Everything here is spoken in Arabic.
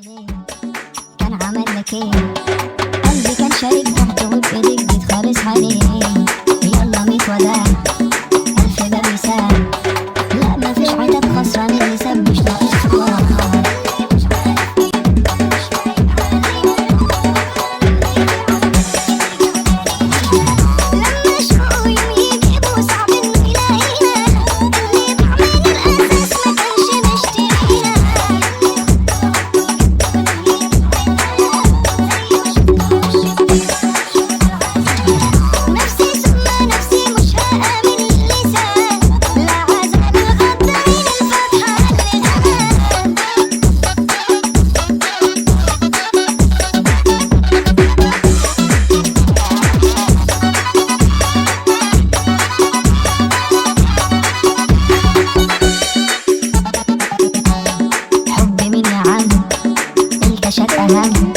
عليه كان عمل لك ايه؟ قلبي كان شارك ضغطه وبإيدك جيت خالص عليه. يلا 100 وداع ألف باب مساء، لا مفيش عتاب خسران اللي ساب مش ناقص صوار. الكشف أهم